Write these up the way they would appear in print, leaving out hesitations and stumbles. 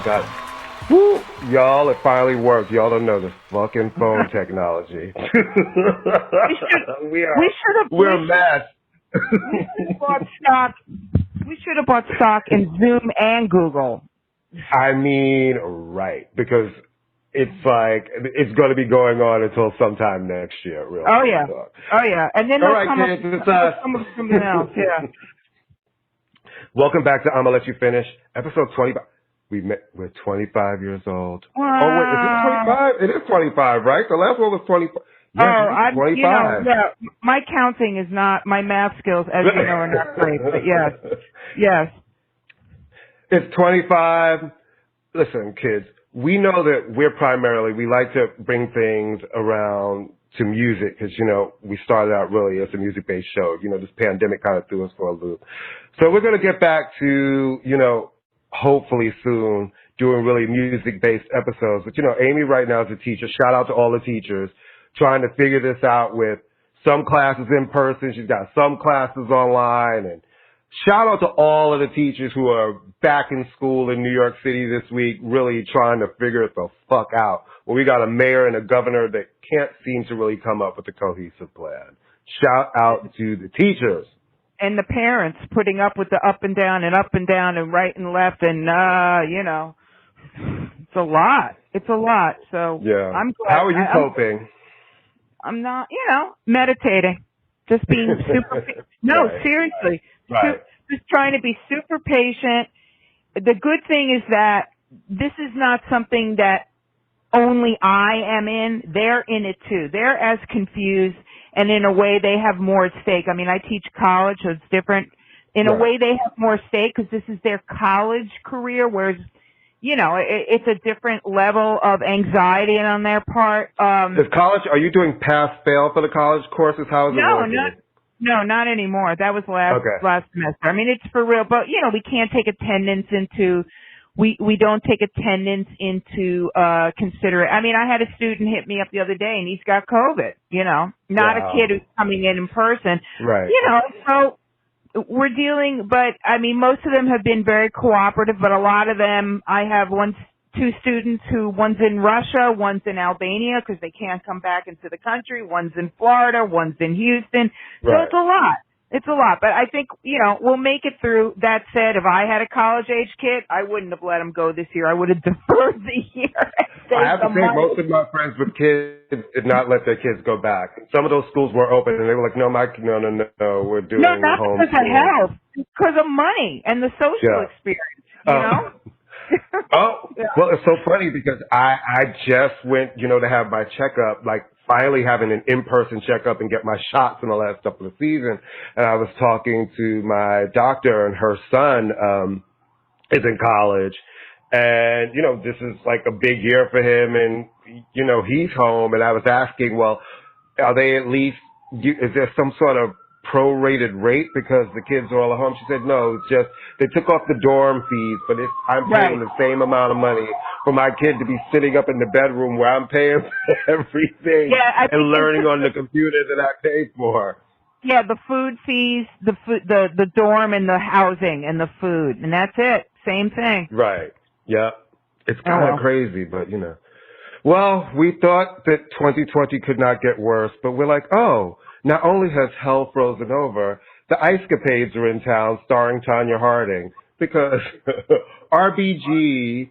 got, woo, y'all, it finally worked. Y'all don't know the fucking phone technology. We're a mess. We should have bought stock in Zoom and Google. I mean, right, because it's like, it's going to be going on until sometime next year, really. Oh, yeah. Talk. Oh, yeah. And then all they'll right, come kids, up it's us. with something else, yeah. Welcome back to I'ma Let You Finish, episode 25. We're 25 years old. Wow. Oh, wait, is it 25? It is 25, right? The last one was 25. Yeah, I'm 25. You know, yeah, my counting is not, my math skills, as you know, are not great, but yes. Yes. It's 25. Listen, kids, we know that we like to bring things around to music because, you know, we started out really as a music-based show. You know, this pandemic kind of threw us for a loop. So we're going to get back to, you know, hopefully soon doing really music-based episodes. But, you know, Amy right now is a teacher. Shout out to all the teachers trying to figure this out with some classes in person. She's got some classes online. And shout out to all of the teachers who are back in school in New York City this week, really trying to figure it the fuck out. Well, we got a mayor and a governor that can't seem to really come up with a cohesive plan. Shout out to the teachers. And the parents putting up with the up and down and right and left and, you know, it's a lot. It's a lot. So yeah. I'm glad. How are you coping? I'm not, you know, meditating. Just being super, no, right. seriously. Right. Just trying to be super patient. The good thing is that this is not something that only I am in. They're in it too. They're as confused, and in a way they have more at stake. I mean, I teach college, so it's different. In a way they have more at stake because this is their college career, whereas, you know, it's a different level of anxiety on their part. Is college, are you doing pass-fail for the college courses? How is it working? No, not anymore. That was last semester. I mean, it's for real, but you know, we can't take attendance into, we don't take attendance into, consider. I mean, I had a student hit me up the other day and he's got COVID, you know, not a kid who's coming in person. Right. You know, so we're dealing, but I mean, most of them have been very cooperative, but a lot of them, I have two students who, one's in Russia, one's in Albania because they can't come back into the country, one's in Florida, one's in Houston. So it's a lot. It's a lot. But I think, you know, we'll make it through. That said, if I had a college-age kid, I wouldn't have let him go this year. I would have deferred the year. I have to say, most of my friends with kids did not let their kids go back. Some of those schools were open, and they were like, no, we're doing homeschool. No, not because of health. Because of money and the social experience, you know? Well, it's so funny because I just went, you know, to have my checkup, like finally having an in-person checkup and get my shots and all that stuff for the season. And I was talking to my doctor, and her son is in college. And, you know, this is like a big year for him, and, you know, he's home. And I was asking, well, are they at least, is there some sort of prorated rate because the kids are all at home? She said, no, it's just they took off the dorm fees, but I'm paying the same amount of money for my kid to be sitting up in the bedroom where I'm paying for everything and learning on the computer that I paid for. Yeah, the food fees, the dorm and the housing and the food, and that's it. Same thing. Right. Yeah. It's kind of crazy, but you know. Well, we thought that 2020 could not get worse, but we're like, oh, not only has hell frozen over, the Ice Capades are in town starring Tanya Harding because RBG,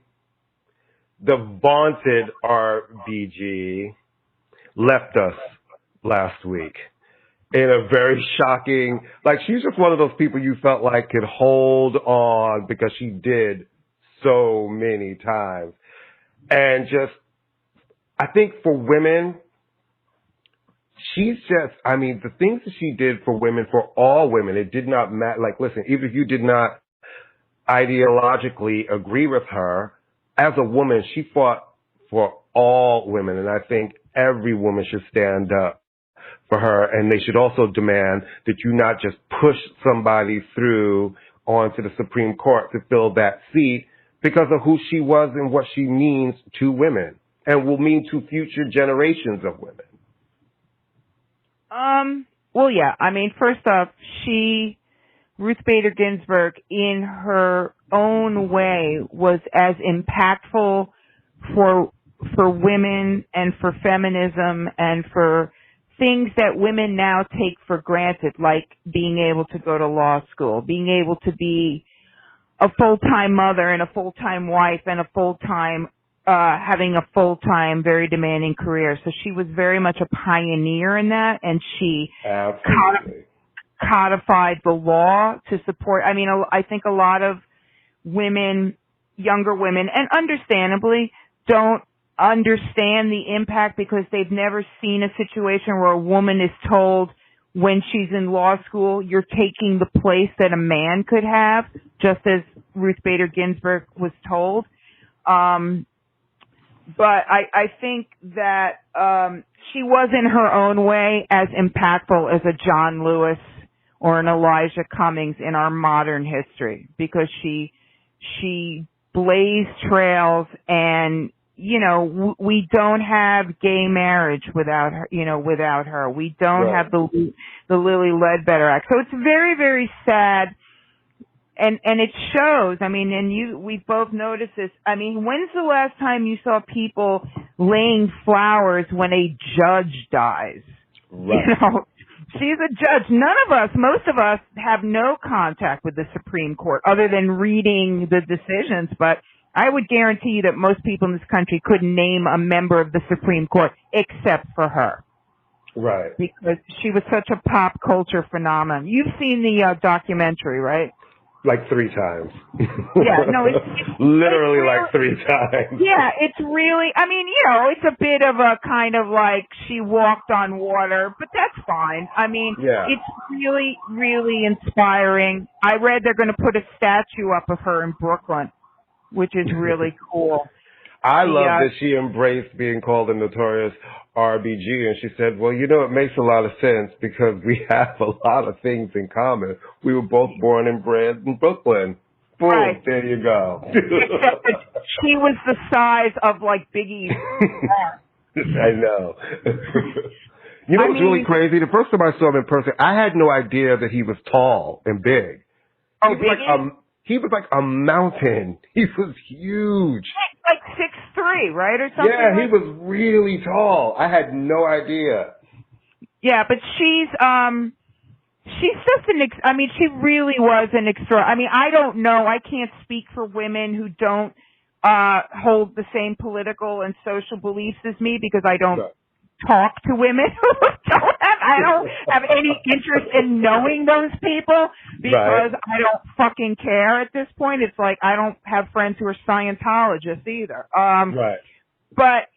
the vaunted RBG, left us last week in a very shocking, like she's just one of those people you felt like could hold on because she did so many times. And just, I think for women, she's just, I mean, the things that she did for women, for all women, it did not matter. Like, listen, even if you did not ideologically agree with her, as a woman, she fought for all women. And I think every woman should stand up for her. And they should also demand that you not just push somebody through onto the Supreme Court to fill that seat because of who she was and what she means to women and will mean to future generations of women. Well, yeah. I mean, first off, she Ruth Bader Ginsburg, in her own way, was as impactful for women and for feminism and for things that women now take for granted, like being able to go to law school, being able to be a full-time mother and a full-time wife and a full-time having a full-time, very demanding career. So she was very much a pioneer in that, and she codified the law to support. I mean, I think a lot of women, younger women, and understandably, don't understand the impact because they've never seen a situation where a woman is told when she's in law school, you're taking the place that a man could have, just as Ruth Bader Ginsburg was told. But I think that she was in her own way as impactful as a John Lewis or an Elijah Cummings in our modern history, because she blazed trails, and you know, we don't have gay marriage without her. Without her, we don't have the Lilly Ledbetter Act. So it's very, very sad. And it shows. I mean, and we both noticed this. I mean, when's the last time you saw people laying flowers when a judge dies? Right. You know, she's a judge. Most of us have no contact with the Supreme Court other than reading the decisions, but I would guarantee you that most people in this country couldn't name a member of the Supreme Court except for her. Right. Because she was such a pop culture phenomenon. You've seen the documentary, right? Like 3 times. Yeah, no, it's literally really, like 3 times. Yeah, it's really, I mean, you know, it's a bit of a kind of like she walked on water, but that's fine. I mean, It's really, really inspiring. I read they're going to put a statue up of her in Brooklyn, which is really cool. I love that she embraced being called the Notorious RBG, and she said, well, you know, it makes a lot of sense because we have a lot of things in common. We were both born and bred in Brooklyn. Boom, right. There you go. Except that she was the size of, like, Biggie's. I know. You know what's really crazy? The first time I saw him in person, I had no idea that he was tall and big. Oh, Biggie? He was like a mountain. He was huge. Like 6'3", right, or something? Yeah, he was really tall. I had no idea. Yeah, but she's just she really was an extra. I mean, I don't know. I can't speak for women who don't hold the same political and social beliefs as me because I don't talk to women who I don't have any interest in knowing those people because I don't fucking care at this point. It's like I don't have friends who are Scientologists either. But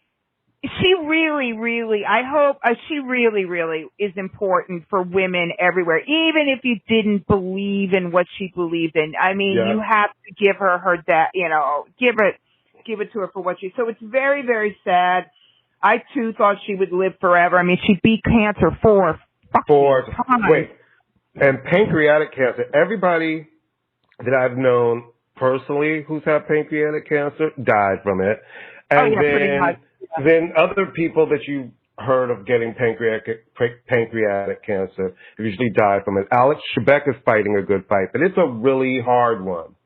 she really, really, I hope she really, really is important for women everywhere. Even if you didn't believe in what she believed in, I mean, you have to give her that, you know, give it to her for what she. So it's very, very sad. I, too, thought she would live forever. I mean, she beat cancer 4 times. Wait, and pancreatic cancer. Everybody that I've known personally who's had pancreatic cancer died from it. And then other people that you heard of getting pancreatic cancer usually die from it. Alex Trebek is fighting a good fight, but it's a really hard one.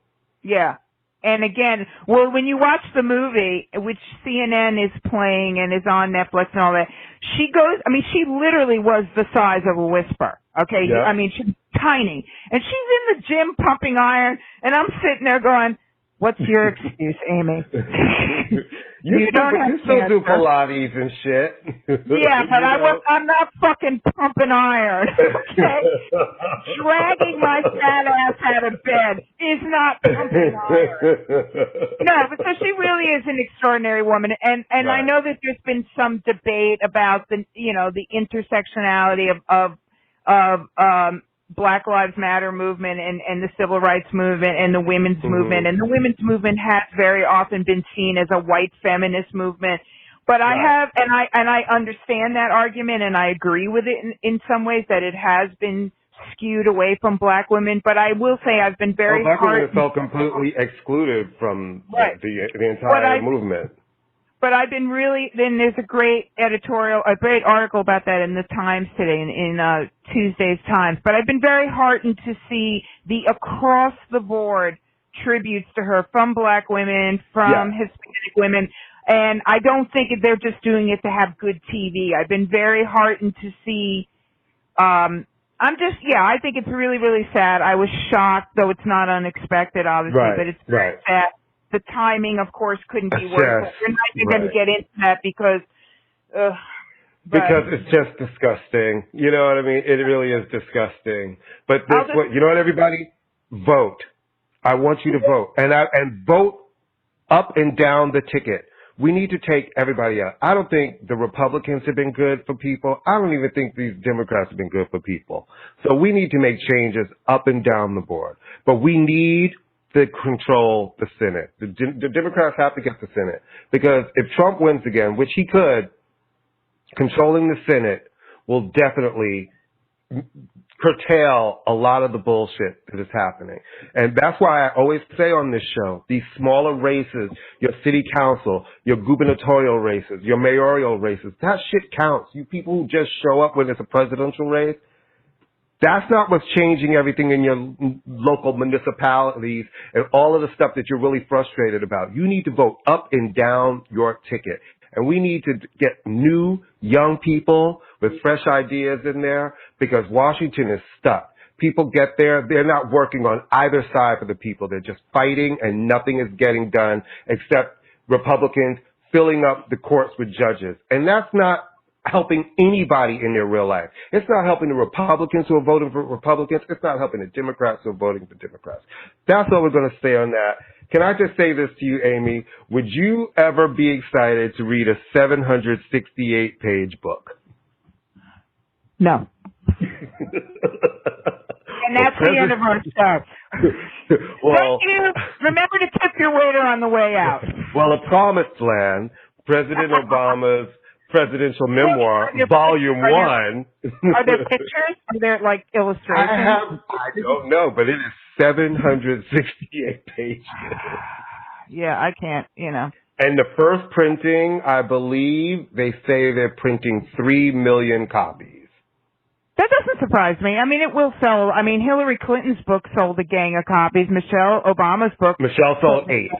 Yeah. And again, well, when you watch the movie, which CNN is playing and is on Netflix and all that, she literally was the size of a whisper. Okay. Yeah. I mean, she's tiny and she's in the gym pumping iron and I'm sitting there going, what's your excuse, Amy? You still do Pilates and shit. Yeah, but I'm not fucking pumping iron. Okay? Dragging my fat ass out of bed is not pumping iron. No, but so she really is an extraordinary woman. And I know that there's been some debate about the intersectionality of Black Lives Matter movement and the civil rights movement and the women's movement. And the women's movement has very often been seen as a white feminist movement. But I understand that argument and I agree with it in some ways that it has been skewed away from black women. But I will say I've been very black women felt completely excluded from the entire movement. But I've been then there's a great article about that in the Times today, in Tuesday's Times. But I've been very heartened to see the across the board tributes to her from Black women, from Hispanic women. And I don't think they're just doing it to have good TV. I've been very heartened to see, I think it's really, really sad. I was shocked, though it's not unexpected, obviously, but it's very sad. The timing, of course, couldn't be worse. We're not even going to get into that because it's just disgusting. You know what I mean? It really is disgusting. But you know what, everybody? Vote. I want you to vote. And vote up and down the ticket. We need to take everybody out. I don't think the Republicans have been good for people. I don't even think these Democrats have been good for people. So we need to make changes up and down the board. But we need to control the Senate. The Democrats have to get the Senate. Because if Trump wins again, which he could, controlling the Senate will definitely curtail a lot of the bullshit that is happening. And that's why I always say on this show, these smaller races, your city council, your gubernatorial races, your mayoral races, that shit counts. You people who just show up when it's a presidential race, that's not what's changing everything in your local municipalities and all of the stuff that you're really frustrated about. You need to vote up and down your ticket. And we need to get new, young people with fresh ideas in there because Washington is stuck. People get there, they're not working on either side for the people. They're just fighting and nothing is getting done except Republicans filling up the courts with judges. And that's not helping anybody in their real life. It's not helping the Republicans who are voting for Republicans. It's not helping the Democrats who are voting for Democrats. That's all we're going to say on that. Can I just say this to you, Amy? Would you ever be excited to read a 768-page book? No. And that's the end of our stuff. Well, thank you. Remember to tip your waiter on the way out. Well, A Promised Land, President Obama's presidential memoir, volume 1. Are there pictures? Are there like illustrations? I don't know, but it is 768 pages. Yeah, I can't, And the first printing, I believe they say they're printing 3 million copies. That doesn't surprise me. I mean, it will sell. I mean, Hillary Clinton's book sold a gang of copies. Michelle Obama's book. Michelle sold 8.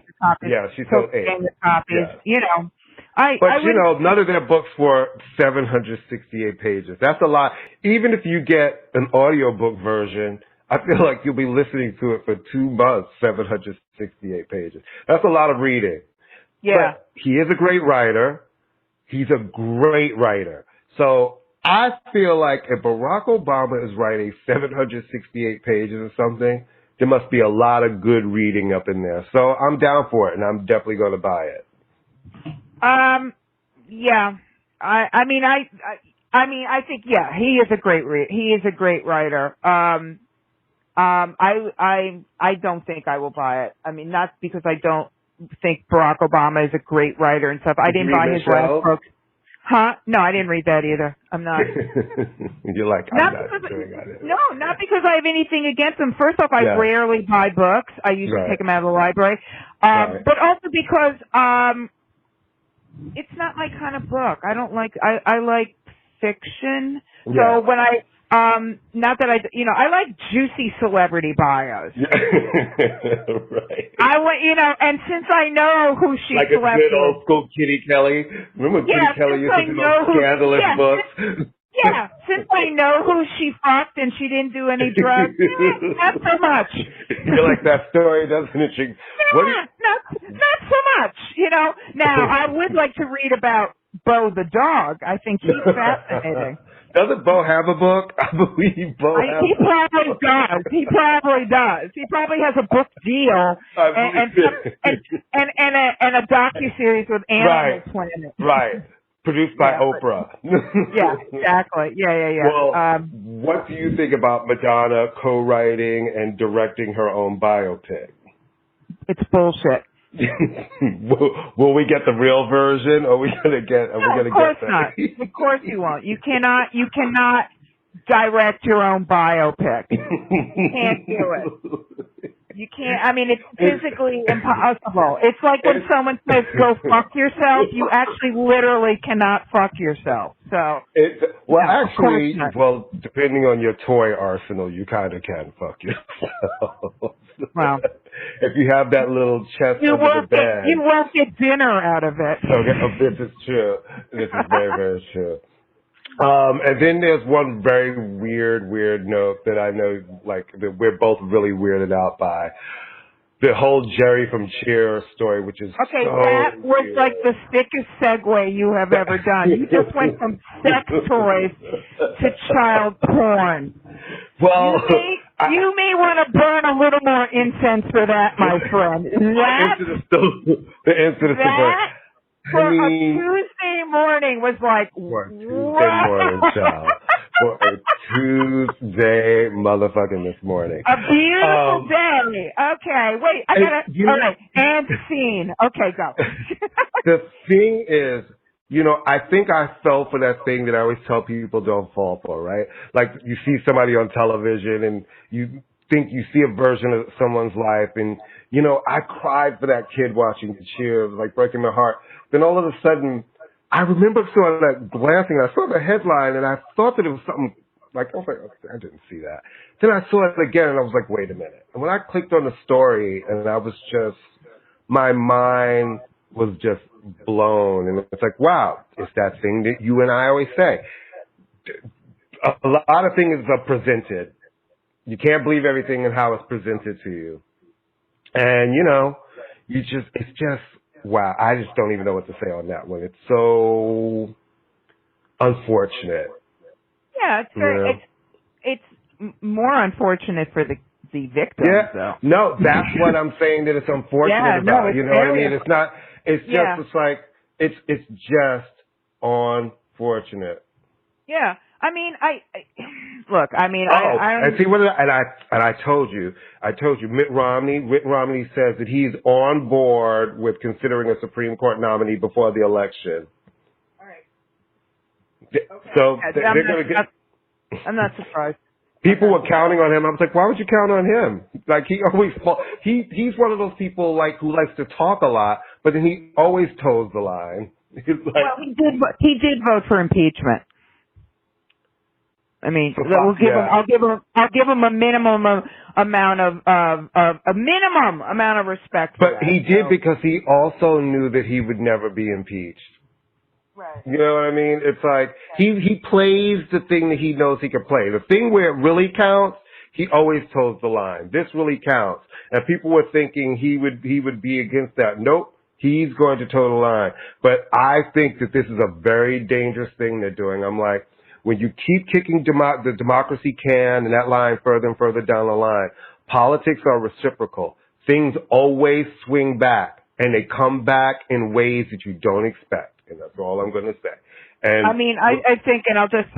Yeah, she sold 8. Gang of copies. Yeah. None of their books were 768 pages. That's a lot. Even if you get an audiobook version, I feel like you'll be listening to it for 2 months, 768 pages. That's a lot of reading. Yeah. But he is a great writer. He's a great writer. So I feel like if Barack Obama is writing 768 pages or something, there must be a lot of good reading up in there. So I'm down for it, and I'm definitely going to buy it. Yeah. I think, he is a great he is a great writer. I don't think I will buy it. I mean, not because I don't think Barack Obama is a great writer and stuff. I didn't buy his last book. Huh? No, I didn't read that either. I'm not. You're like, I'm not doing it. No, not because I have anything against him. First off, I rarely buy books. I usually take them out of the library. But also because, it's not my kind of book. I don't like, I like fiction. Yeah. So when not that I like juicy celebrity bios. Right. And since I know who she like slept with. Like a good old school Kitty Kelly. Remember Kitty Kelly used to do those scandalous books? Since I know who she fucked and she didn't do any drugs, not so much. You like that story, doesn't it? Not so much, Now, I would like to read about Bo the dog. I think he's fascinating. Doesn't Bo have a book? I believe Bo has He probably does. He probably does. He probably has a book deal and a docuseries with Animal Planet. Right. Produced by Oprah. Yeah, exactly. Yeah. Well, what do you think about Madonna co-writing and directing her own biopic? It's bullshit. Will we get the real version, or are we gonna get? Of course not. Of course you won't. You cannot direct your own biopic. You can't do it. You can't, I mean, it's It's, physically impossible. It's like when someone says, go fuck yourself, you actually literally cannot fuck yourself. So, well, no, of course actually, not. well, depending on your toy arsenal, you kind of can fuck yourself. Well, If you have that little chest you under the you bed. won't get dinner out of it. Okay, this is true. This is very, very true. And then there's one very weird note that I know, like, that we're both really weirded out by. The whole Jerry from Cheer story, which is Okay, so that was weird. like the thickest segue you have ever done. You just went from sex toys to child porn. Well, You may want to burn a little more incense for that, my friend. the incident For a Tuesday morning was like, for a Tuesday morning, child. For a Tuesday motherfucking this morning. a beautiful day. Okay, wait, I gotta, all right, and scene. Okay, go. The thing is, I think I fell for that thing that I always tell people don't fall for, right? Like, you see somebody on television and you think you see a version of someone's life and, I cried for that kid watching the Cheer. It was like breaking my heart. Then all of a sudden, I remember sort of like glancing, I saw the headline and I thought that it was something like, I was like, I didn't see that. Then I saw it again and I was like, wait a minute. And when I clicked on the story and I was just, my mind was just blown. And it's like, wow, it's that thing that you and I always say. A lot of things are presented. You can't believe everything and how it's presented to you. And, it's just, wow, I just don't even know what to say on that one. It's so unfortunate. Yeah, it's more unfortunate for the victims, though. No, that's what I'm saying that it's unfortunate about. It's you know what I mean? It's not, it's just, it's like, it's just unfortunate. Yeah. I mean, look, I mean, and see I told you, Mitt Romney says that he's on board with considering a Supreme Court nominee before the election. All right. So they're going to get. I'm not surprised. People were counting on him. I was like, why would you count on him? Like, he's one of those people like who likes to talk a lot, but then he always toes the line. Well, he did vote for impeachment. I mean, I'll give him a minimum amount of respect. But he did because he also knew that he would never be impeached. Right. You know what I mean? It's like he plays the thing that he knows he can play. The thing where it really counts, he always toes the line. This really counts. And people were thinking he would be against that. Nope. He's going to toe the line. But I think that this is a very dangerous thing they're doing. I'm like, when you keep kicking the democracy can and that line further and further down the line, politics are reciprocal. Things always swing back, and they come back in ways that you don't expect. And that's all I'm going to say. And I mean, I think, and I'll just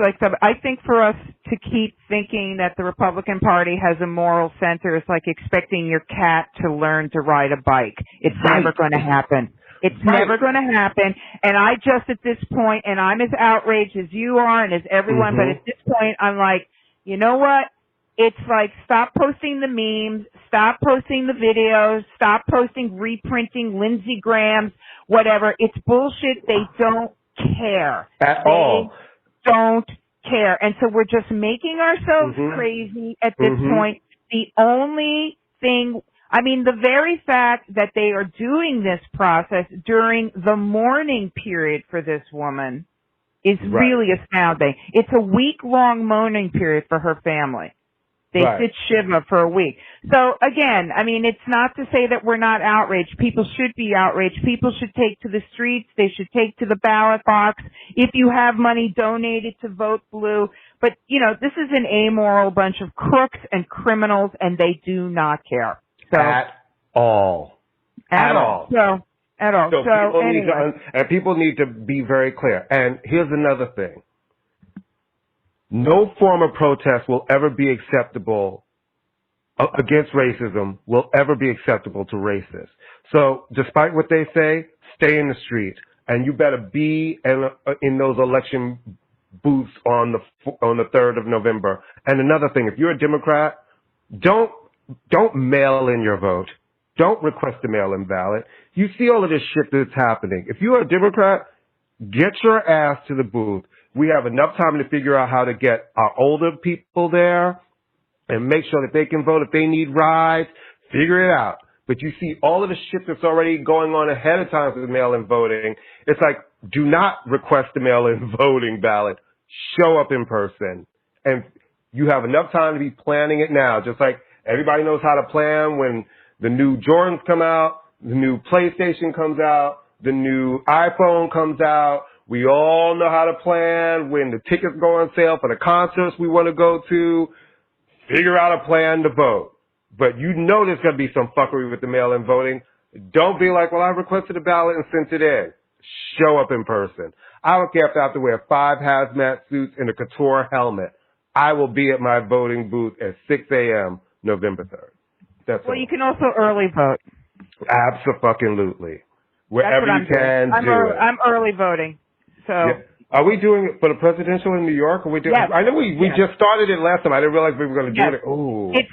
I think for us to keep thinking that the Republican Party has a moral center is like expecting your cat to learn to ride a bike. It's never going to happen. It's never going to happen. And I just at this point, and I'm as outraged as you are and as everyone, but at this point, I'm like, you know what? It's like, stop posting the memes, stop posting the videos, stop posting, reprinting Lindsey Graham's, whatever. It's bullshit. They don't care. At all. They don't care. And so we're just making ourselves crazy at this point. The only thing, I mean, the very fact that they are doing this process during the mourning period for this woman is really astounding. It's a week-long mourning period for her family. They sit Shiva for a week. So again, I mean, it's not to say that we're not outraged. People should be outraged. People should take to the streets. They should take to the ballot box. If you have money, donate it to Vote Blue. But, you know, this is an amoral bunch of crooks and criminals, and they do not care. So, at all. At all. So people anyway. people need to be very clear. And here's another thing. No form of protest will ever be acceptable against racism, will ever be acceptable to racists. So despite what they say, stay in the street. And you better be in those election booths on the 3rd of November. And another thing, if you're a Democrat, don't Don't mail in your vote. Don't request a mail-in ballot. You see all of this shit that's happening. If you're a Democrat, get your ass to the booth. We have enough time to figure out how to get our older people there and make sure that they can vote. If they need rides, figure it out. But you see all of the shit that's already going on ahead of time for the mail-in voting. It's like, do not request the mail-in voting ballot. Show up in person. And you have enough time to be planning it now. Just like everybody knows how to plan when the new Jordans come out, the new PlayStation comes out, the new iPhone comes out. We all know how to plan when the tickets go on sale for the concerts we want to go to. Figure out a plan to vote. But you know there's going to be some fuckery with the mail-in voting. Don't be like, well, I requested a ballot and sent it in. Show up in person. I don't care if I have to wear 5 hazmat suits and a couture helmet. I will be at my voting booth at 6 a.m. November 3rd. That's Well, all. you can also early vote. Absolutely. Wherever you can do it. I'm early voting. So. Yeah. Are we doing it for the presidential in New York? Are we doing? Yes. I know we just started it last time. I didn't realize we were going to do it. Ooh. It's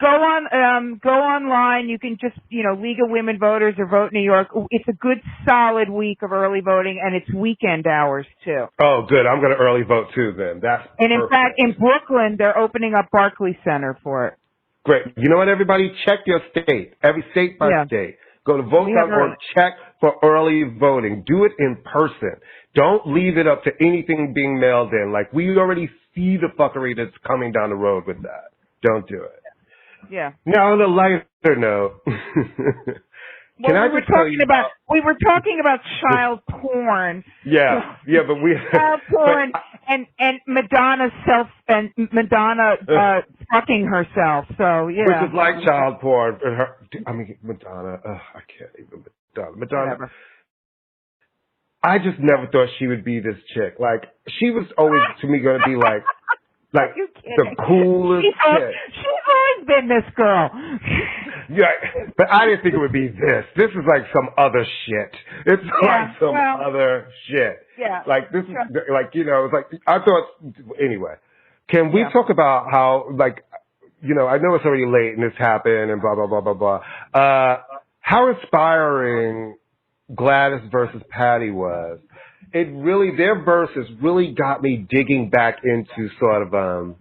go online. You can just League of Women Voters or Vote New York. It's a good solid week of early voting, and it's weekend hours too. Oh, good. I'm going to early vote too. Then that's and perfect. In fact, in Brooklyn, they're opening up Barclays Center for it. Great. You know what, everybody? Check your state. Every state by state. Go to vote.org. Check for early voting. Do it in person. Don't leave it up to anything being mailed in. Like, we already see the fuckery that's coming down the road with that. Don't do it. Yeah. Now, on a lighter note, we were talking about child porn. Yeah, but we child porn and Madonna fucking herself. So yeah, which is like child porn. Madonna. I can't even. Madonna. Whatever. I just never thought she would be this chick. Like, she was always to me going to be like the coolest chick. She's always been this girl. Yeah, but I didn't think it would be this. This is like some other shit. It's like some other shit. Yeah. Like, this is like, it's like, I thought, anyway. Can we talk about how, like, I know it's already late and this happened and blah, blah, blah, blah, blah. How inspiring Gladys versus Patty was. It really, their verses really got me digging back into sort of 70s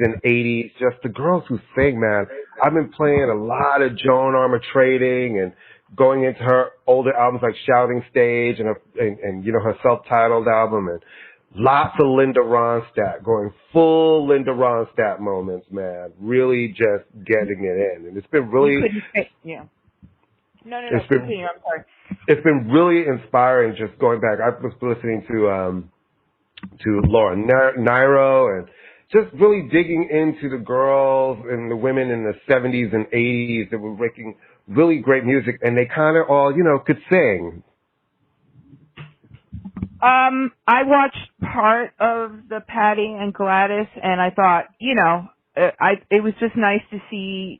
and 80s. Just the girls who sing, man. I've been playing a lot of Joan Armatrading and going into her older albums like Shouting Stage and her self-titled album, and lots of Linda Ronstadt, going full Linda Ronstadt moments, man. Really just getting it in. And it's been really... No, continue. I'm sorry. It's been really inspiring just going back. I was listening to Laura Nyro and just really digging into the girls and the women in the 70s and 80s that were making really great music, and they kind of all, could sing. I watched part of the Patty and Gladys, and I thought, it was just nice to see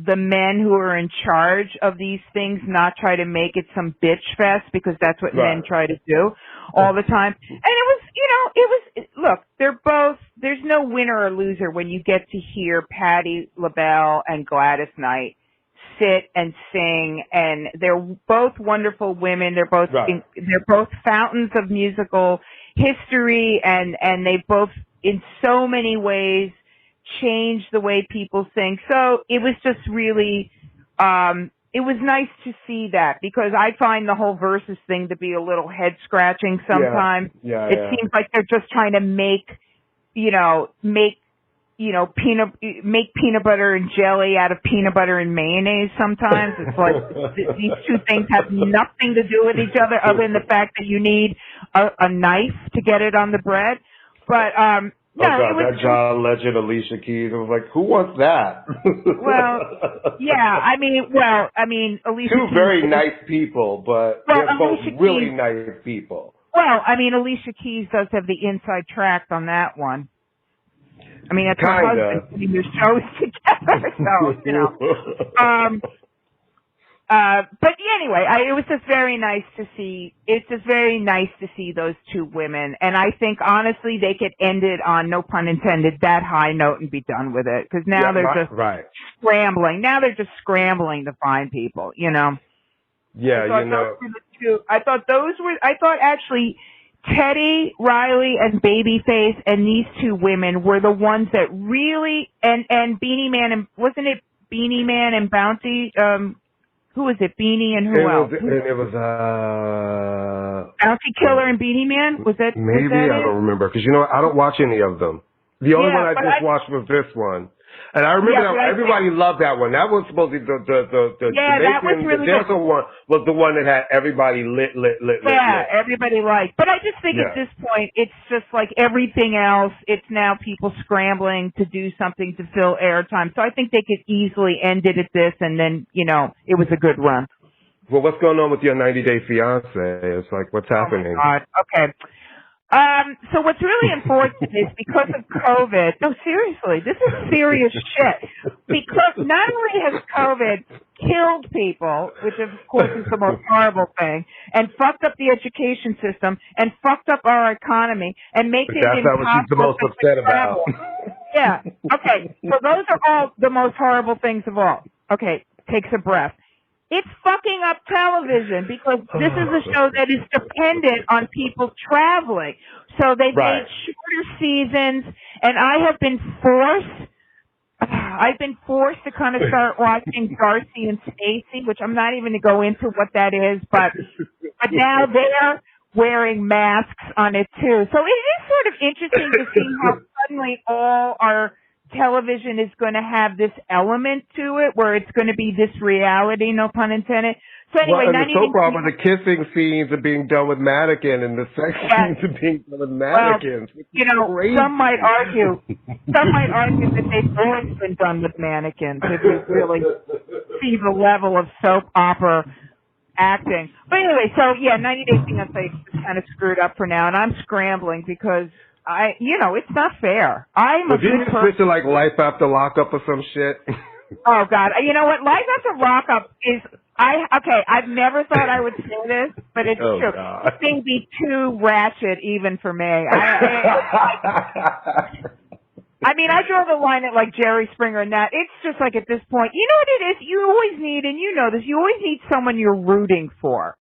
the men who are in charge of these things not try to make it some bitch fest, because that's what men try to do all the time. And look, there's no winner or loser when you get to hear Patti LaBelle and Gladys Knight sit and sing, and they're both wonderful women. They're both they're both fountains of musical history, and they both in so many ways change the way people think. So it was just really, it was nice to see that, because I find the whole versus thing to be a little head scratching sometimes. It seems like they're just trying to make peanut butter and jelly out of peanut butter and mayonnaise sometimes. It's like these two things have nothing to do with each other than the fact that you need a knife to get it on the bread. But, that John Legend, Alicia Keys. I was like, who wants that? Alicia Two Keys, very nice people, but they're both really nice people. Well, Alicia Keys does have the inside track on that one. That's her husband putting their shows together, so, But anyway, it was just very nice to see. It's just very nice to see those two women, and I think honestly they could end it on, no pun intended, that high note and be done with it. Because now they're just scrambling. Now they're just scrambling to find people. You know. Yeah, I thought actually Teddy, Riley, and Babyface, and these two women were the ones that really, and Beanie Man, and wasn't it Beanie Man and Bounty? Who was it? Beanie and who else? It was Bounty Killer and Beanie Man? Was that? Maybe, was that I don't remember. Because, I don't watch any of them. The only one I just watched was this one. And I remember that everybody loved that one. That was supposed to be the Jamaican, that was really the dancer one was the one that had everybody lit. Yeah, everybody liked. But I just think at this point, it's just like everything else. It's now people scrambling to do something to fill airtime. So I think they could easily end it at this, and then, it was a good run. Well, what's going on with your 90-Day Fiancé? It's like, what's happening? Oh, my God. Okay. So what's really important is because of COVID, no, seriously, this is serious shit. Because not only has COVID killed people, which of course is the most horrible thing, and fucked up the education system, and fucked up our economy, and makes it impossible. That's what she's the most upset about. Yeah. Okay. So those are all the most horrible things of all. Okay. Takes a breath. It's fucking up television because this is a show that is dependent on people traveling. So they've made shorter seasons, and I've been forced to kind of start watching Darcy and Stacey, which I'm not even going to go into what that is, but now they're wearing masks on it too. So it is sort of interesting to see how suddenly all our television is going to have this element to it where it's going to be this reality, no pun intended. So anyway, and the soap opera, the kissing scenes are being done with mannequin, and the sex scenes are being done with mannequins. Well, some might argue that they've always been done with mannequins if you really see the level of soap opera acting. But anyway, so 90 Day Fiancé is kind of screwed up for now, and I'm scrambling because it's not fair. Didn't you switch to like Life After Lockup or some shit? Oh God! You know what? Life After Lockup is. I've never thought I would say this, but it's true. God. It may be too ratchet even for me. I draw the line at like Jerry Springer and that. It's just like at this point, you know what it is? You always need, and you know this, you always need someone you're rooting for.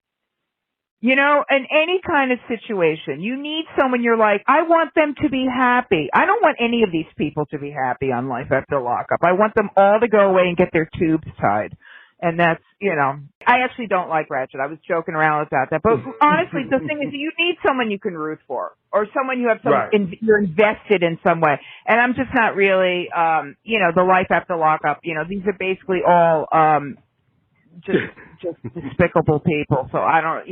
In any kind of situation, you need someone you're like, I want them to be happy. I don't want any of these people to be happy on Life After Lockup. I want them all to go away and get their tubes tied. And that's, I actually don't like Ratchet. I was joking around about that. But honestly, the thing is, you need someone you can root for, or someone you have you're invested in some way. And I'm just not really, the Life After Lockup, these are basically all, just despicable people. So I don't,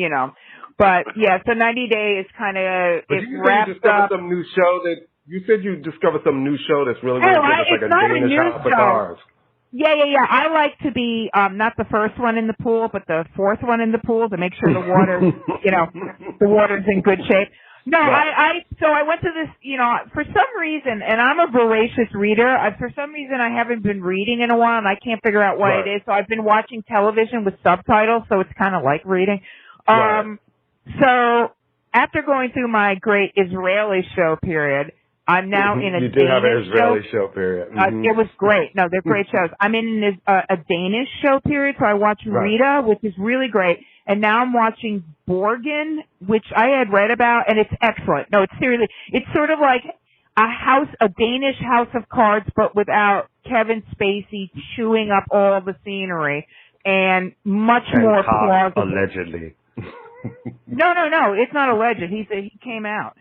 but so 90 Day is kind of, it wraps up. Some new show that, you said you discovered some new show that's really going to give us like a Danish House of Cards. Yeah. I like to be, not the first one in the pool, but the fourth one in the pool to make sure the water, the water's in good shape. No, so I went to this, for some reason, and I'm a voracious reader. For some reason, I haven't been reading in a while, and I can't figure out why it is. So I've been watching television with subtitles, so it's kind of like reading. So after going through my great Israeli show period, I'm now in a Danish show. You did have an Israeli show period. It was great. No, they're great shows. I'm in a Danish show period, so I watched Rita, which is really great. And now I'm watching Borgen, which I had read about, and it's excellent. No, it's seriously, it's sort of like a Danish House of Cards, but without Kevin Spacey chewing up all the scenery, and much more plausible. Allegedly. No, it's not alleged. He came out.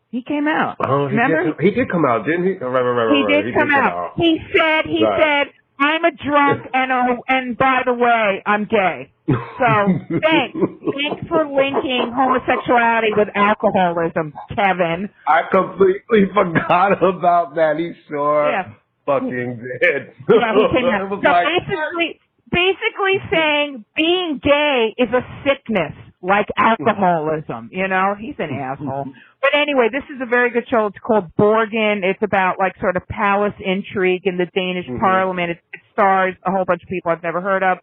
He came out. Oh, remember? He did come out, didn't he? He did come out. He said, I'm a drunk, and by the way, I'm gay. So thanks for linking homosexuality with alcoholism, Kevin. I completely forgot about that. He fucking did. Yeah, he came out. So basically saying being gay is a sickness like alcoholism. He's an asshole. But anyway, this is a very good show. It's called Borgen. It's about like sort of palace intrigue in the Danish parliament. It stars a whole bunch of people I've never heard of.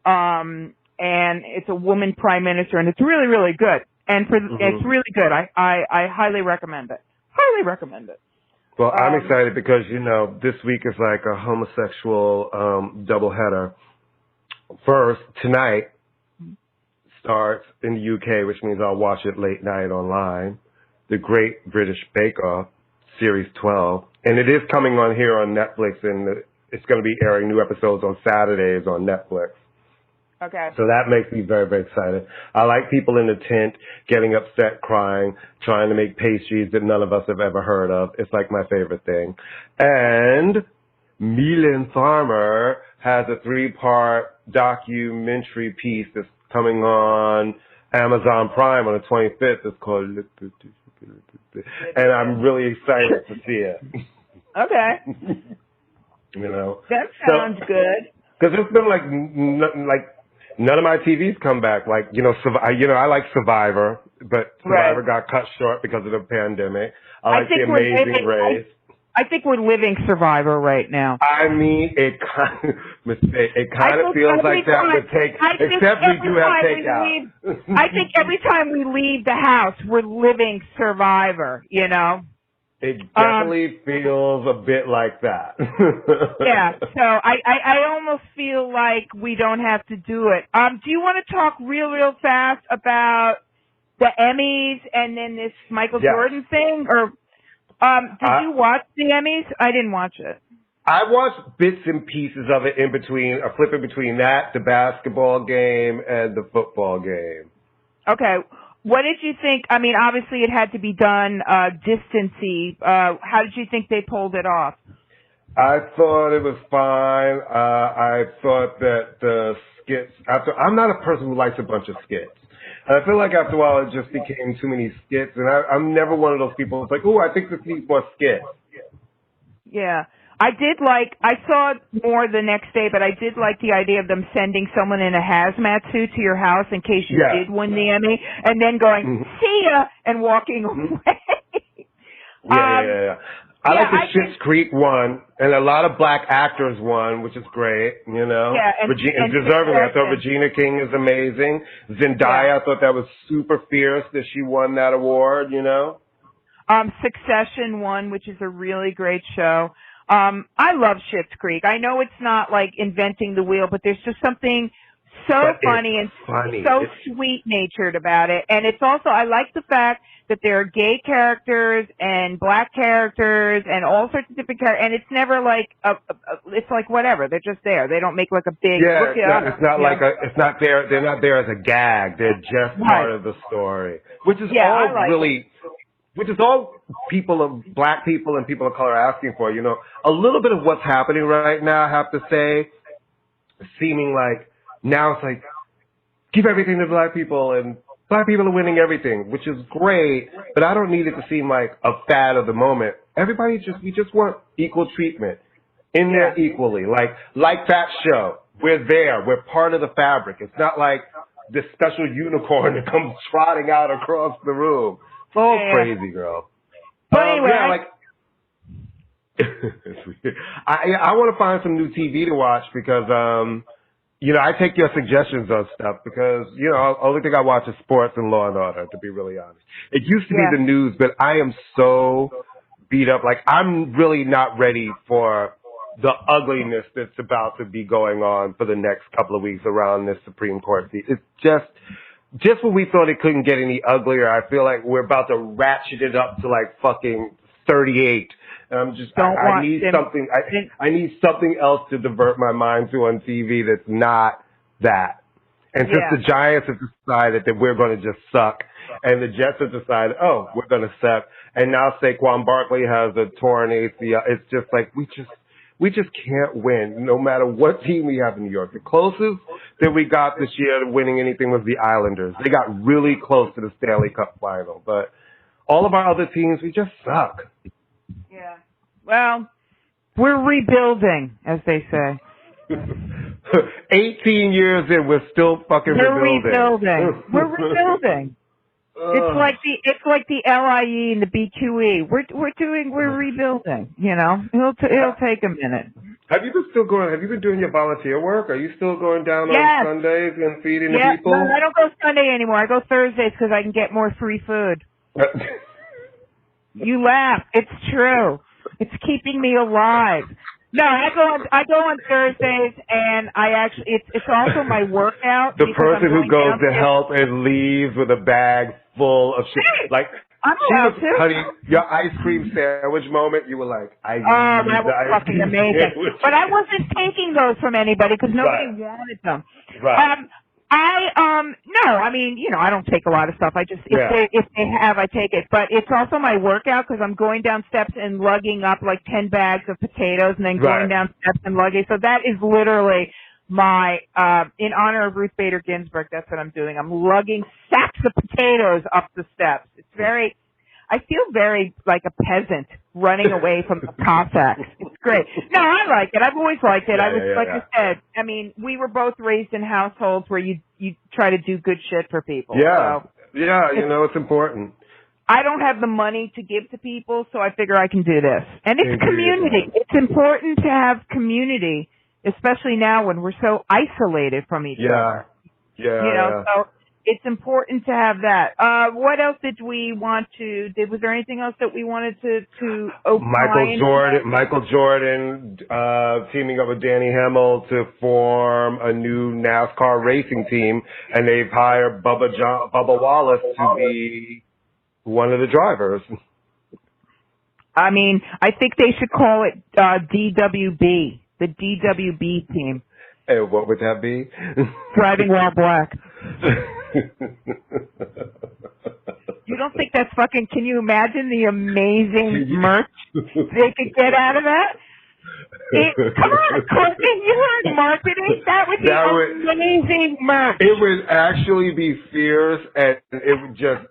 and it's a woman prime minister, and it's really, really good. And it's really good. I highly recommend it. Highly recommend it. Well, I'm excited because, this week is like a homosexual doubleheader. First, tonight starts in the UK, which means I'll watch it late night online, The Great British Bake Off, Series 12. And it is coming on here on Netflix, and it's going to be airing new episodes on Saturdays on Netflix. Okay. So that makes me very, very excited. I like people in the tent getting upset, crying, trying to make pastries that none of us have ever heard of. It's like my favorite thing. And Milan Farmer has a 3-part documentary piece that's coming on Amazon Prime on the 25th. It's called and I'm really excited to see it. Okay. That sounds good. Because it's been like none of my TVs come back. Like, I like Survivor, but Survivor got cut short because of the pandemic. I like The Amazing Race. I think we're living Survivor right now. I mean, it kind of feels like that would take, except we do have takeout. I think every time we leave the house, we're living Survivor, It definitely feels a bit like that. Yeah, so I almost feel like we don't have to do it. Do you want to talk real fast about the Emmys and then this Michael Jordan thing? Or did you watch the Emmys? I didn't watch it. I watched bits and pieces of it flipping between that, the basketball game, and the football game. Okay. What did you think? I mean, obviously it had to be done distancey. How did you think they pulled it off? I thought it was fine. I thought that the skits, I'm not a person who likes a bunch of skits. And I feel like after a while it just became too many skits. And I'm never one of those people who's like, oh, I think this needs more skits. Yeah. I saw it more the next day, but I did like the idea of them sending someone in a hazmat suit to your house in case you did win the Emmy, and then going, see ya, and walking away. Yeah. I like the Schitt's Creek one, and a lot of black actors won, which is great, Yeah, and deservingly. I thought Regina King is amazing. Zendaya, I thought that was super fierce that she won that award, Succession won, which is a really great show. I love Schitt's Creek. I know it's not like inventing the wheel, but there's just something so funny and so sweet-natured about it. And it's also, I like the fact that there are gay characters and black characters and all sorts of different characters. And it's never like, it's like whatever. They're just there. They don't make like a big, it's not like it's not there. They're not there as a gag. They're just part of the story, which is which is all black people and people of color are asking for, a little bit of what's happening right now, I have to say, seeming like now it's like, give everything to black people and black people are winning everything, which is great, but I don't need it to seem like a fad of the moment. We just want equal treatment in there equally. Like that show. We're there. We're part of the fabric. It's not like this special unicorn that comes trotting out across the room. It's all crazy, girl. But anyway, I want to find some new TV to watch because, I take your suggestions on stuff because, only thing I watch is sports and Law and Order, to be really honest. It used to be the news, but I am so beat up. Like, I'm really not ready for the ugliness that's about to be going on for the next couple of weeks around this Supreme Court seat. It's just when we thought it couldn't get any uglier, I feel like we're about to ratchet it up to like fucking 38. And I'm just, I need something else to divert my mind to on TV that's not that. And since the Giants have decided that we're going to just suck, and the Jets have decided, oh, we're going to suck, and now Saquon Barkley has a torn ACL, it's just like, we just can't win, no matter what team we have in New York. The closest that we got this year to winning anything was the Islanders. They got really close to the Stanley Cup final. But all of our other teams, we just suck. Yeah. Well, we're rebuilding, as they say. 18 years in, we're still fucking rebuilding. We're rebuilding. It's like the LIE and the BQE. We're rebuilding. It'll take a minute. Have you been still going? Have you been doing your volunteer work? Are you still going down on Yes. Sundays and feeding the Yeah. people? No, I don't go Sunday anymore. I go Thursdays because I can get more free food. You laugh. It's true. It's keeping me alive. No, I go on Thursdays, and it's also my workout. The person who goes to help and leaves with a bag full of shit. Hey, Like, I'm allowed to. honey, your ice cream sandwich moment, you were like, that was fucking amazing. But I wasn't taking those from anybody because nobody wanted them. Right. No, I mean, I don't take a lot of stuff. I just, if they have, I take it. But it's also my workout because I'm going down steps and lugging up like 10 bags of potatoes and then going down steps and lugging. So that is literally my, in honor of Ruth Bader Ginsburg, that's what I'm doing. I'm lugging sacks of potatoes up the steps. I feel very like a peasant running away from the Cossacks. It's great. No, I like it. I've always liked it. I said, I mean, we were both raised in households where you try to do good shit for people. Yeah. So it's important. I don't have the money to give to people, so I figure I can do this. And it's community. It's important to have community, especially now when we're so isolated from each other. Yeah. So it's important to have that. What else did we want to? Was there anything else that we wanted to opine? Michael Jordan, teaming up with Danny Hamill to form a new NASCAR racing team, and they've hired Bubba Wallace to be one of the drivers. I mean, I think they should call it DWB, the DWB team. And what would that be? Driving While Black. You don't think that's fucking, can you imagine the amazing merch they could get out of that? Come on, Courtney, you learned marketing. That would be amazing merch. It would actually be fierce, and it would just,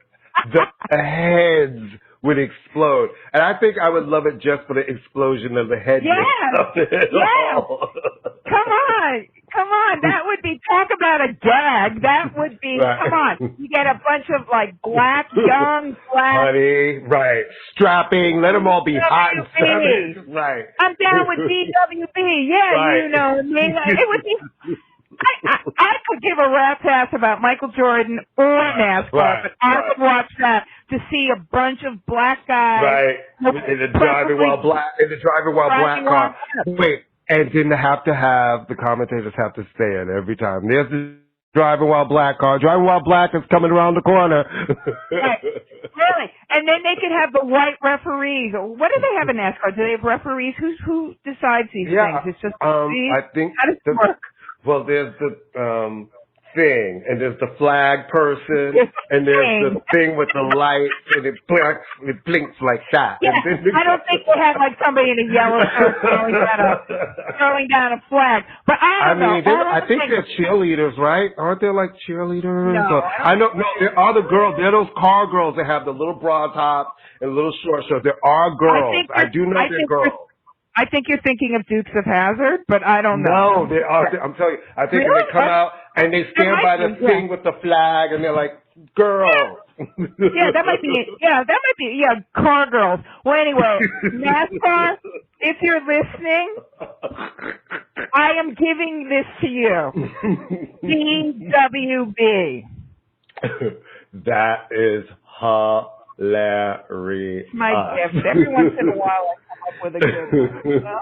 the heads would explode. And I think I would love it just for the explosion of the head. Come on. That would be, talk about a gag. That would be, come on. You get a bunch of like young black. Honey, strapping. Let them all be hot and strapping. Right. I'm down with DWB. Yeah, you know what I mean? It would be, I could give a rat's ass about Michael Jordan or NASCAR, but I would watch that to see a bunch of black guys. In the driving while black car. Wait. And then the commentators have to say it every time. There's the driving while black car. Driving while black is coming around the corner. Really? And then they could have the white referees. What do they have in NASCAR? Do they have referees? Who decides these things? It's just I think how does it work? Well, there's the thing, and there's the flag person, and there's the thing with the lights, and it blinks like that. Yeah, I don't think they have like somebody in a yellow shirt throwing down a flag. But I don't know. I think they're cheerleaders, right? Aren't there like cheerleaders? No, I know. No, there are the girls. There are those car girls that have the little bra tops and little short shorts. There are girls. I do know they're girls. I think you're thinking of Dukes of Hazzard, but I don't know. No, they are. I'm telling you. I think they come out and they stand by the thing with the flag, and they're like, "Girl." That might be. Car girls. Well, anyway, NASCAR. If you're listening, I am giving this to you. DWB. That is hilarious. My gift. Every once in a while, with a good one.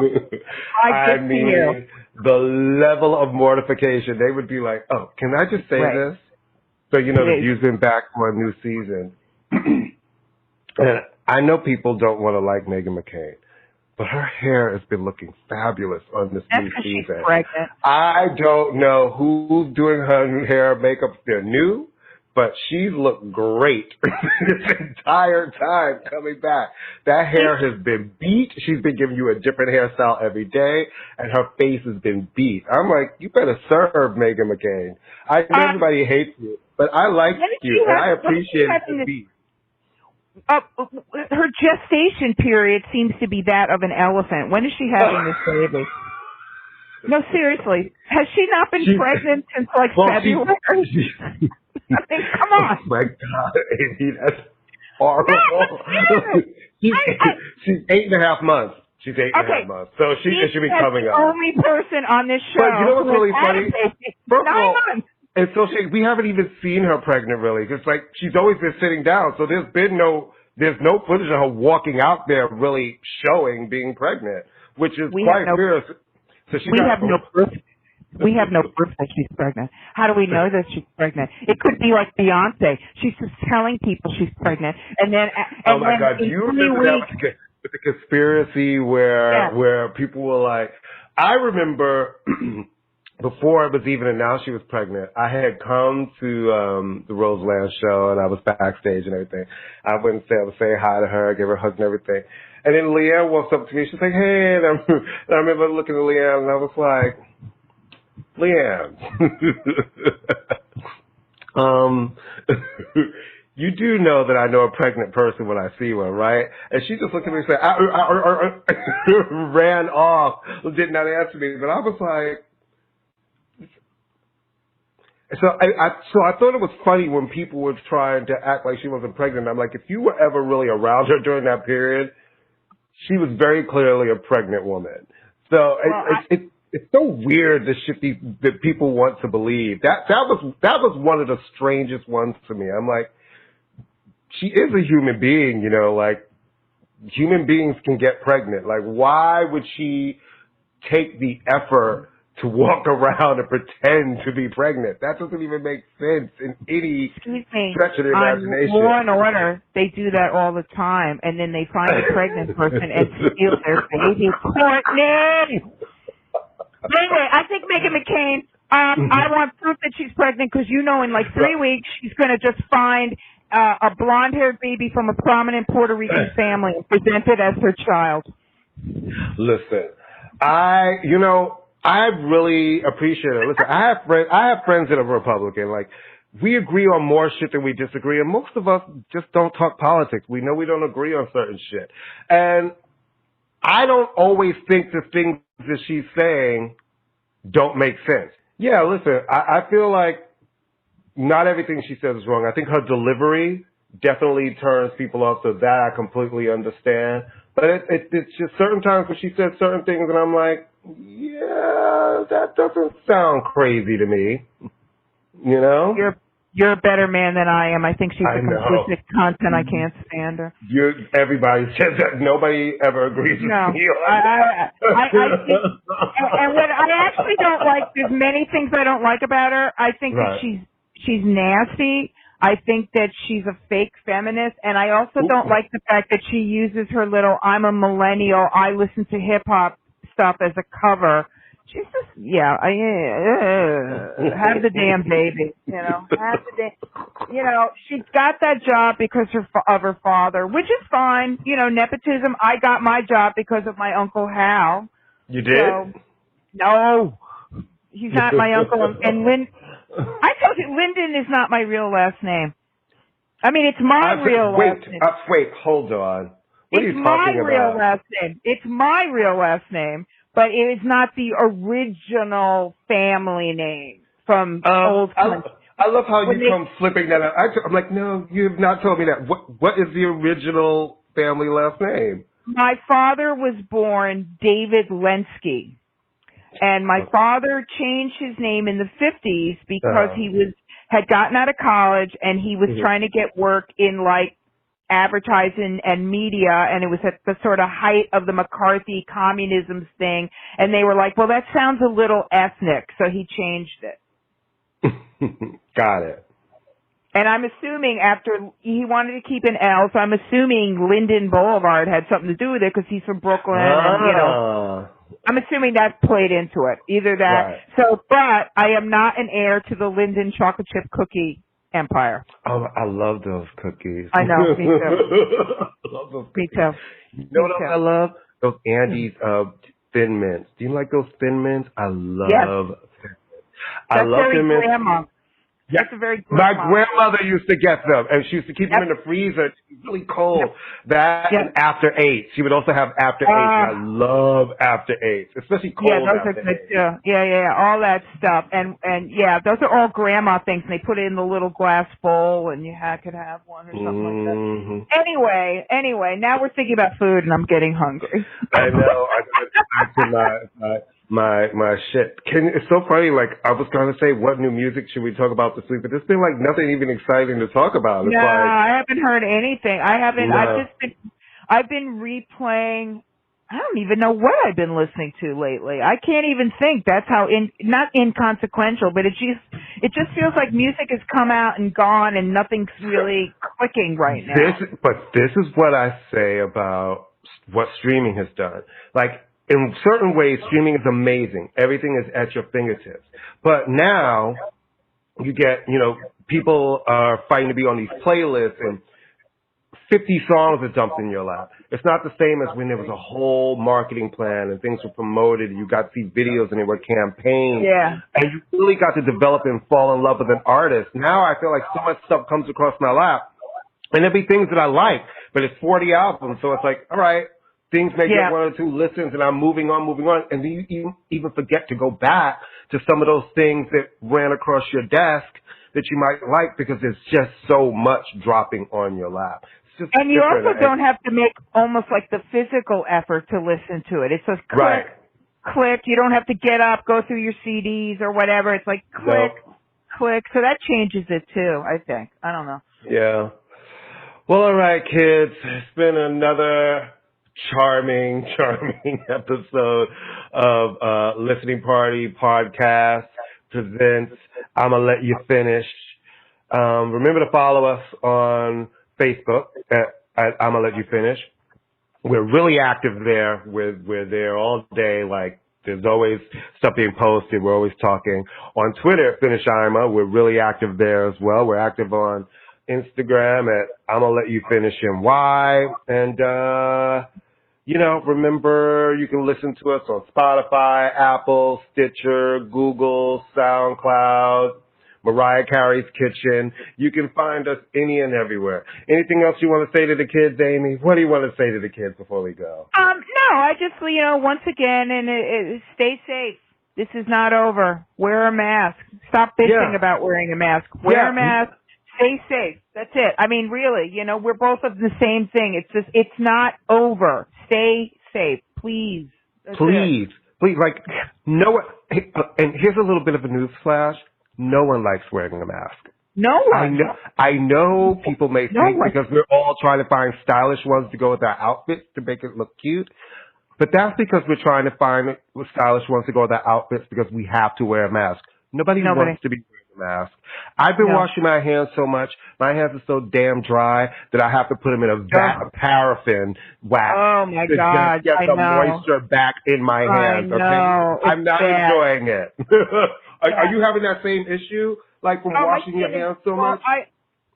I mean, the level of mortification, they would be like, oh, can I just say this? So, the view's been back for a new season. And I know people don't want to like Meghan McCain, but her hair has been looking fabulous on this new season. She's pregnant. I don't know who's doing her hair and makeup. They're new. But she's looked great this entire time coming back. That hair has been beat. She's been giving you a different hairstyle every day, and her face has been beat. I'm like, you better serve Meghan McCain. I know everybody hates you, but I like you, and I appreciate the beat. Her gestation period seems to be that of an elephant. When is she having this baby? No, seriously. Has she not been pregnant since February? I mean, come on. Oh my God, Amy, that's horrible. No, she's 8.5 months. She's 8.5 Okay. months. So it should be coming the up. only person on this show. But you know what's really funny? First of 9 all, months. and so we haven't even seen her pregnant really. Because like she's always been sitting down. So there's no footage of her walking out there really showing being pregnant, which is quite clear. So we have no proof. We have no proof that she's pregnant. How do we know that she's pregnant? It could be like Beyonce. She's just telling people she's pregnant, and then oh my God, do you remember that with the conspiracy where people were like, I remember before it was even announced she was pregnant, I had come to the Roseland show and I was backstage and everything. I went and I was saying hi to her, gave her a hug and everything. And then Leanne walks up to me. She's like, hey. And I remember looking at Leanne and I was like, Leanne, you do know that I know a pregnant person when I see one, right? And she just looked at me and said, ran off, did not answer me. But I was like, so I thought it was funny when people were trying to act like she wasn't pregnant. I'm like, if you were ever really around her during that period, she was very clearly a pregnant woman. So it's so weird the shit that people want to believe. That was one of the strangest ones to me. I'm like, she is a human being, you know, like human beings can get pregnant. Like why would she take the effort to walk around and pretend to be pregnant? That doesn't even make sense in any stretch of the imagination. On Law and Order, they do that all the time, and then they find a pregnant person and steal their baby. Courtney! Anyway, I think Meghan McCain, I want proof that she's pregnant because you know in like 3 weeks she's going to just find a blonde-haired baby from a prominent Puerto Rican family and present it as her child. Listen, I really appreciate it. Listen, I have friends that are Republican. Like, we agree on more shit than we disagree, and most of us just don't talk politics. We know we don't agree on certain shit. And I don't always think the things that she's saying don't make sense. Yeah, listen, I feel like not everything she says is wrong. I think her delivery definitely turns people off, so that I completely understand. But it's just certain times when she says certain things, and I'm like, yeah, that doesn't sound crazy to me. You know? You're a better man than I am. I think she's a complicit cunt, and I can't stand her. Everybody says that. Nobody ever agrees with me on that. And what I actually don't like, there's many things I don't like about her. I think that she's nasty. I think that she's a fake feminist, and I also don't like the fact that she uses her little "I'm a millennial, I listen to hip hop" stuff as a cover. She's just, have the damn baby, she got that job because of her father, which is fine, nepotism. I got my job because of my Uncle Hal. You did? So, no, he's not my uncle. And I told you, Lyndon is not my real last name. I mean, it's my real last name. Wait, hold on. What are you talking about? It's my real last name. But it is not the original family name from old country. I love how you come flipping that out. I'm like, no, you have not told me that. What is the original family last name? My father was born David Lenski. And my father changed his name in the 50s because he had gotten out of college and he was trying to get work in like advertising and media, and it was at the sort of height of the McCarthy communism thing, and they were like, well, that sounds a little ethnic, so he changed it. Got it. And I'm assuming after he wanted to keep an L, so I'm assuming Linden Boulevard had something to do with it because he's from Brooklyn, and I'm assuming that played into it. Either that. Right. So, but I am not an heir to the Linden chocolate chip cookie empire. Oh, I love those cookies. I know, me too. I love those cookies. Me too. You know what else I love? Those Andes Thin Mints. Do you like those Thin Mints? I love Thin Mints. I love Thin Mints. Yeah. That's a very good My mom. grandmother used to get them, and she used to keep them in the freezer. It's really cold. That and after 8. She would also have after 8, and I love after 8, especially cold those after are good 8. too. Yeah, all that stuff. And yeah, those are all grandma things. And they put it in the little glass bowl, and you could have one or something like that. Anyway, now we're thinking about food, and I'm getting hungry. I know. I gotta get back to my shit. It's so funny. Like, I was gonna say, what new music should we talk about this week? But there's been like nothing even exciting to talk about. It's I haven't heard anything. I haven't. No. I've been replaying. I don't even know what I've been listening to lately. I can't even think. That's how not inconsequential, but it just feels like music has come out and gone, and nothing's really clicking right now. This is what I say about what streaming has done. Like, in certain ways, streaming is amazing. Everything is at your fingertips. But now you get, people are fighting to be on these playlists, and 50 songs are dumped in your lap. It's not the same as when there was a whole marketing plan and things were promoted. You got to see videos and they were campaigns. Yeah. And you really got to develop and fall in love with an artist. Now I feel like so much stuff comes across my lap. And there'll be things that I like, but it's 40 albums. So it's like, all right, things may get 1 or 2 listens and I'm moving on. And then you even forget to go back to some of those things that ran across your desk that you might like because there's just so much dropping on your lap. And you also don't have to make almost like the physical effort to listen to it. It's just click. You don't have to get up, go through your CDs or whatever. It's like click. So that changes it too, I think. I don't know. Yeah. Well, all right, kids. It's been another charming episode of Listening Party Podcast presents I'ma Let You Finish. Remember to follow us on Facebook at I'ma Let You Finish. We're really active there. We're there all day. Like, there's always stuff being posted. We're always talking. On Twitter at Finish Ima, we're really active there as well. We're active on Instagram at I'ma Let You Finish NY. And, remember you can listen to us on Spotify, Apple, Stitcher, Google, SoundCloud, Mariah Carey's Kitchen. You can find us any and everywhere. Anything else you want to say to the kids, Amy? What do you want to say to the kids before we go? No, I just, once again, stay safe. This is not over. Wear a mask. Stop bitching about wearing a mask. Wear a mask. Stay safe. That's it. I mean, really, we're both of the same thing. It's just, it's not over. Stay safe, please. Please, like, no. And here's a little bit of a news flash. No one likes wearing a mask. No one. I know people may think because we're all trying to find stylish ones to go with our outfits to make it look cute. But that's because we're trying to find stylish ones to go with our outfits because we have to wear a mask. Nobody wants to be wearing a mask. I've been washing my hands so much. My hands are so damn dry that I have to put them in a vat of paraffin wax. Oh, my God. To get the moisture back in my hands. Okay? I'm not enjoying it. Are you having that same issue, like from washing your hands so much?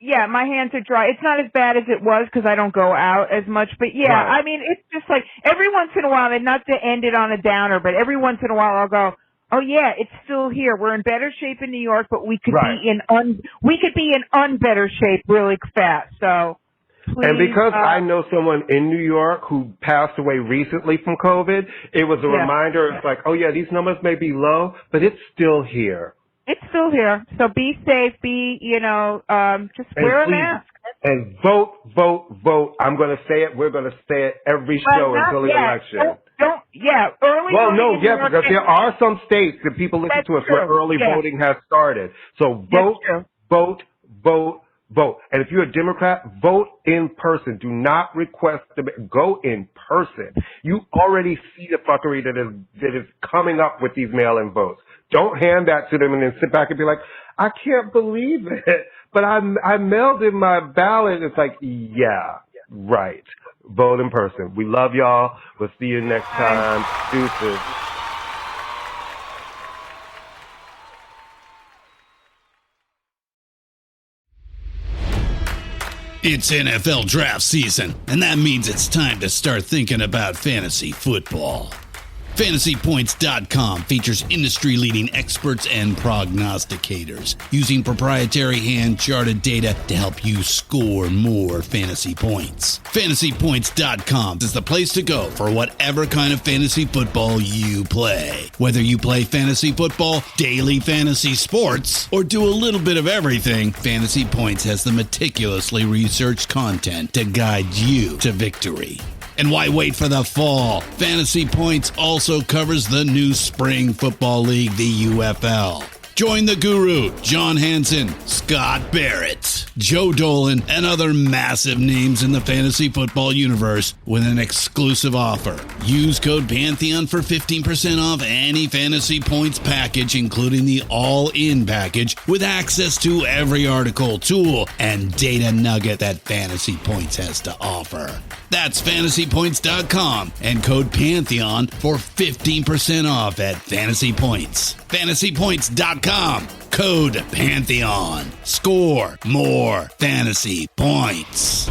My hands are dry. It's not as bad as it was because I don't go out as much. But I mean, it's just like every once in a while, and not to end it on a downer, but every once in a while I'll go, oh yeah, it's still here. We're in better shape in New York, but we could be in unbetter shape really fast. So. Please, and because I know someone in New York who passed away recently from COVID, it was a reminder. It's like, oh yeah, these numbers may be low, but it's still here. It's still here. So be safe. Just wear a mask. And vote. I'm going to say it. We're going to say it every show until the election. Early voting. Because there are some states that people listen to us where early voting has started. So vote. And if you're a Democrat, vote in person. Do not request go in person. You already see the fuckery that is coming up with these mail-in votes. Don't hand that to them and then sit back and be like, I can't believe it, but I mailed in my ballot. It's like, yeah, right. Vote in person. We love y'all. We'll see you next time. Deuces. It's NFL draft season, and that means it's time to start thinking about fantasy football. FantasyPoints.com features industry-leading experts and prognosticators using proprietary hand-charted data to help you score more fantasy points. FantasyPoints.com is the place to go for whatever kind of fantasy football you play. Whether you play fantasy football, daily fantasy sports, or do a little bit of everything, Fantasy Points has the meticulously researched content to guide you to victory. And why wait for the fall? Fantasy Points also covers the new spring football league, the UFL. Join the guru, John Hansen, Scott Barrett, Joe Dolan, and other massive names in the fantasy football universe with an exclusive offer. Use code Pantheon for 15% off any Fantasy Points package, including the all-in package, with access to every article, tool, and data nugget that Fantasy Points has to offer. That's FantasyPoints.com and code Pantheon for 15% off at Fantasy Points. FantasyPoints.com, code Pantheon. Score more fantasy points.